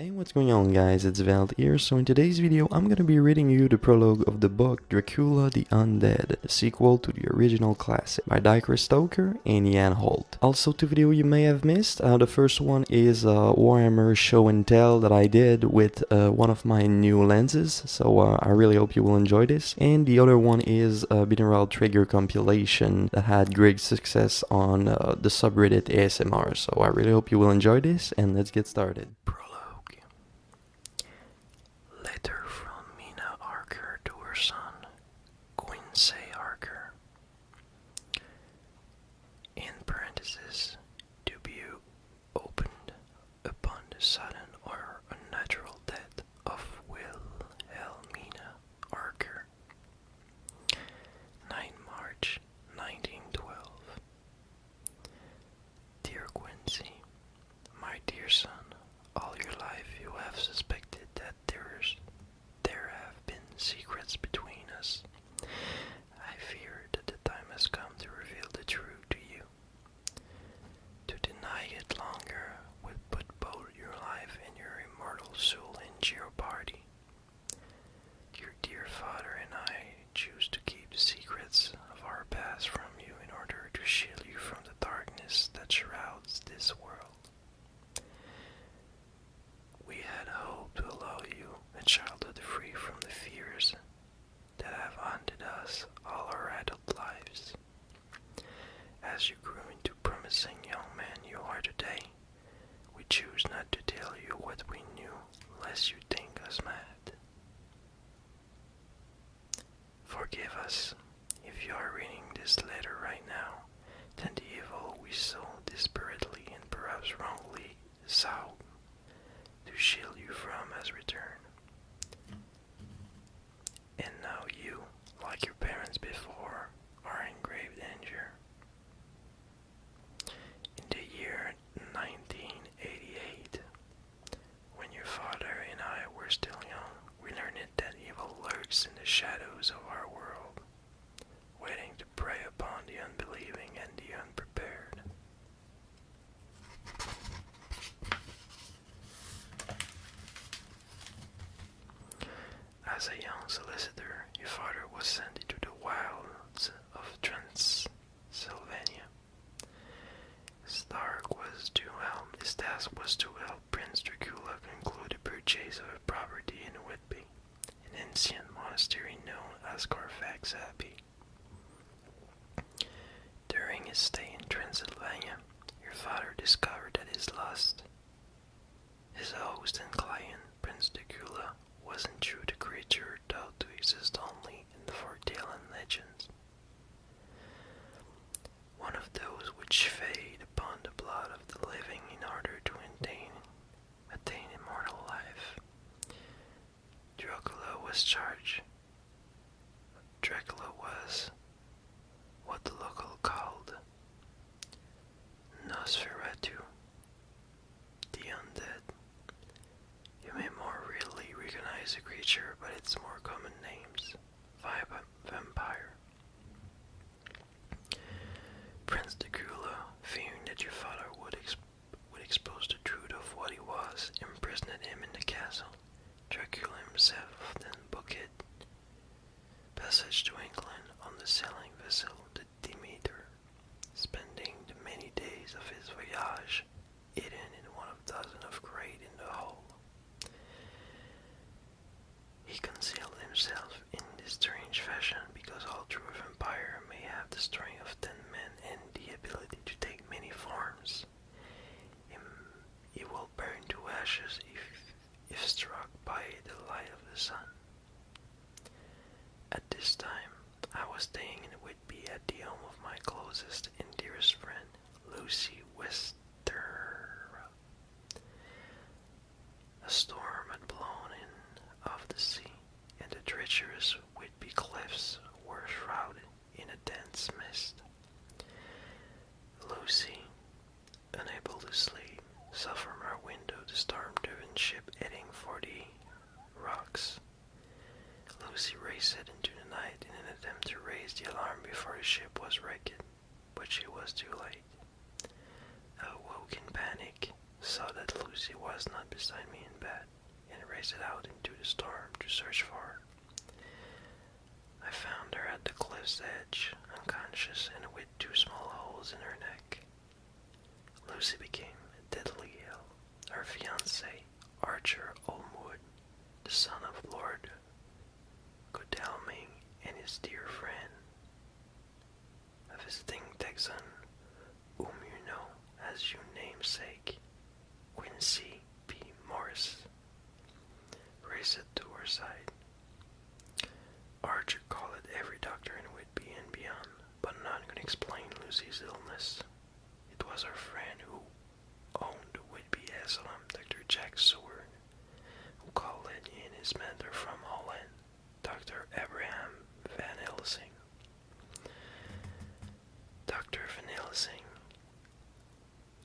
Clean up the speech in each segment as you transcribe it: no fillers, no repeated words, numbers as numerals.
Hey, what's going on guys, it's Veld here. So in today's video I'm gonna be reading you the prologue of the book Dracula the Undead, the sequel to the original classic by Dieter Stoker and Jan Holt. Also, two videos you may have missed. The first one is Warhammer show and tell that I did with one of my new lenses, so I really hope you will enjoy this. And the other one is a Binaural trigger compilation that had great success on the subreddit ASMR, so I really hope you will enjoy this, and let's get started. Letter from Mina Archer to her son, Quincy Archer. In parenthesis, to be opened upon the sudden or unnatural death of Wilhelmina Archer. 9 March 1912. Dear Quincy, my dear son, all your life you have suspected that there have been secrets between us. I fear that the time has come to reveal the truth to you. To deny it longer would put both your life and your immortal soul in jeopardy. Your dear father and I choose to keep the secrets of our past from you in order to shield you from the darkness that shrouds this world. We had hoped to allow you a childhood free from the fears that have haunted us all our adult lives. As you grew into promising young man you are today, we choose not to tell you what we knew, lest you think us mad. Forgive us if you are reading this letter right now, then the evil we so desperately and perhaps wrongly sought to shield you from has returned. And now you, like your parents before, are in grave danger. In the year 1988, when your father and I were still young, we learned that evil lurks in the shadows of our world, waiting to prey upon the unbelieving and the unprepared. As a young solicitor, your father was sent into the wilds of Transylvania. His task was to help Prince Dracula conclude the purchase of a property in Whitby, an ancient monastery known as Carfax Abbey. During his stay in Transylvania, your father discovered that his host and client, Prince Dracula, wasn't true the creature thought to exist only in the foretale and legends. One of those which feed upon the blood of the living in order to attain immortal life. Dracula was charged. Dracula was what the local called Nosferatu, the undead. You may more readily recognize the creature by its more common names, vampire. Prince Dracula, fearing that your father would expose the truth of what he was, imprisoned him in the castle. Dracula himself then booked passage to England on the sailing vessel the Demeter, spending the many days of his voyage hidden in one of dozens of grates in the hull. He concealed himself in this strange fashion because all true vampire may have the strength of 10 men and the ability to take many forms. He will burn to ashes if struck by the light of the sun. At this time, I was staying in Whitby at the home of my closest and dearest friend, Lucy Wester. A storm had blown in off the sea, and the treacherous Whitby cliffs were shrouded in a dense mist. Lucy, unable to sleep, saw from her window the storm-driven ship heading for the rocks. Lucy raced into the night in an attempt to raise the alarm before the ship was wrecked, but she was too late. Awoke in panic, saw that Lucy was not beside me in bed, and raced out into the storm to search for her. I found her at the cliff's edge, unconscious and with 2 small holes in her neck. Lucy became deadly ill. Her fiancé, Archer Olmwood, the son of Lord Godalming and his dear friend, a visiting Texan, whom you know as your namesake, Quincy P. Morris, raced to her side. Archer called every doctor in Whitby and beyond, but none could explain Lucy's illness. It was her friend who owned Whitby Asylum, Dr. Jack Seward, who called in his mentor from Holland, Dr. Abraham Van Helsing. Dr. Van Helsing,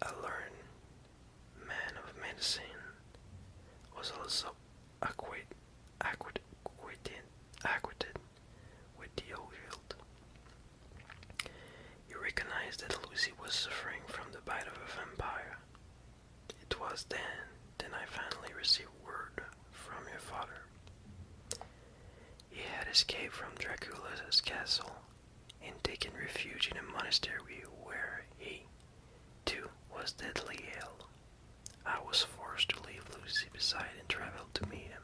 a learned man of medicine, was also acquainted with the occult. He recognized that Lucy was suffering from the bite of a vampire. It was then I finally received word from your father. He had escaped from Dracula's castle and taken refuge in a monastery where he, too, was deadly ill. I was forced to leave Lucy beside and travel to meet him.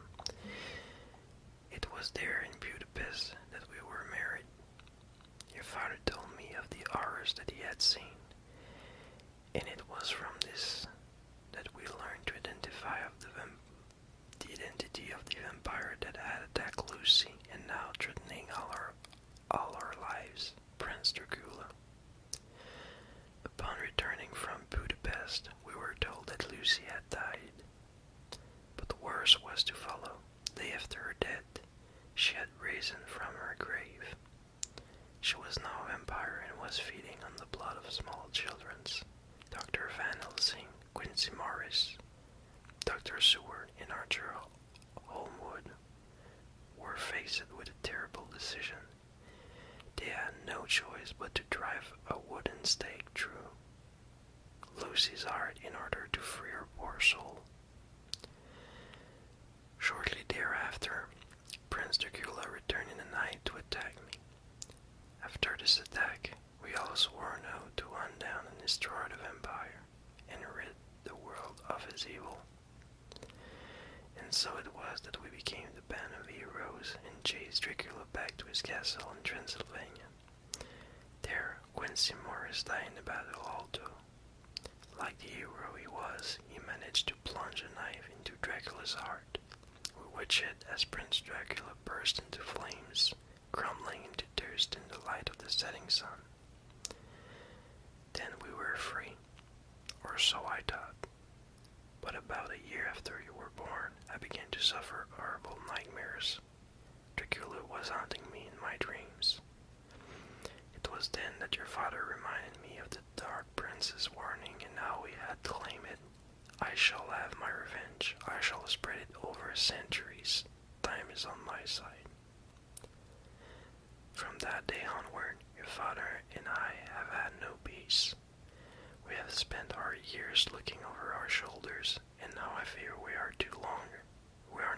It was there in Budapest that we were married. Your father told me of the horrors that he had seen, and it was from this that we learned to identify the identity of the vampire that had attacked Lucy and now threatening all our lives, Prince Dracula. Upon returning from Budapest, we were told that Lucy had died. But the worst was to follow. The day after her death, she had risen from her grave. She was now a vampire and was feeding on the blood of small children. Dr. Van Helsing, Quincy Morris, Dr. Seward, and Archer Holmwood were faced with a terrible decision. They had no choice but to drive a wooden stake through Lucy's heart in order to free her poor soul. Shortly thereafter, Prince Dracula returned in the night to attack me. After this attack, we all swore an oath to hunt down and destroy the vampire and rid the world of his evil. And so it was that we became the band of heroes and chased Dracula back to his castle in Transylvania. There, Quincy Morris died in the battle also. Like the hero he was, he managed to plunge a knife into Dracula's heart, with which it, as Prince Dracula burst into flames, crumbling into dust in the light of the setting sun. Then we were free, or so I thought. But about a year after you were born, I began to suffer horrible nightmares. Dracula was haunting me in my dreams. It was then that your father reminded me of the Dark Prince's warning and how he had claimed it. I shall have my revenge. I shall spread it over centuries. Time is on my side. From that day onward, your father and I have had no peace. We have spent our years looking over our shoulders, and now I fear we are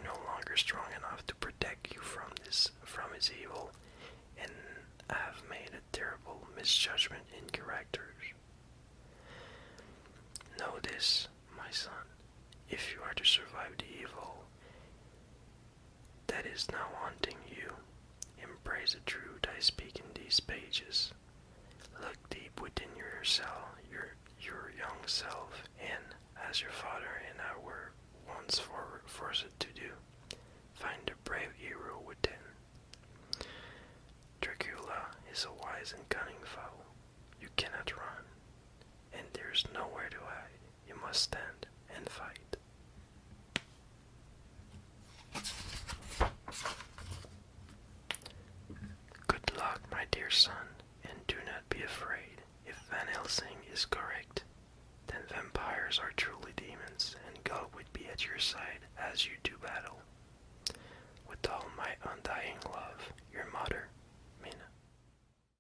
no longer strong enough to protect you from his evil, and have made a terrible misjudgment in characters. Know this, my son, if you are to survive the evil that is now haunting you, embrace the truth I speak in these pages. Look deep within yourself, your young self, and, as your father and I were once forced to do, find the brave hero within. Dracula is a wise and cunning foe. You cannot run, and there's nowhere to hide. You must stand and fight. Good luck, my dear son, and do not be afraid. If Van Helsing is correct, then vampires are truly demons, and God would be at your side as you do battle. With all my undying love, your mother,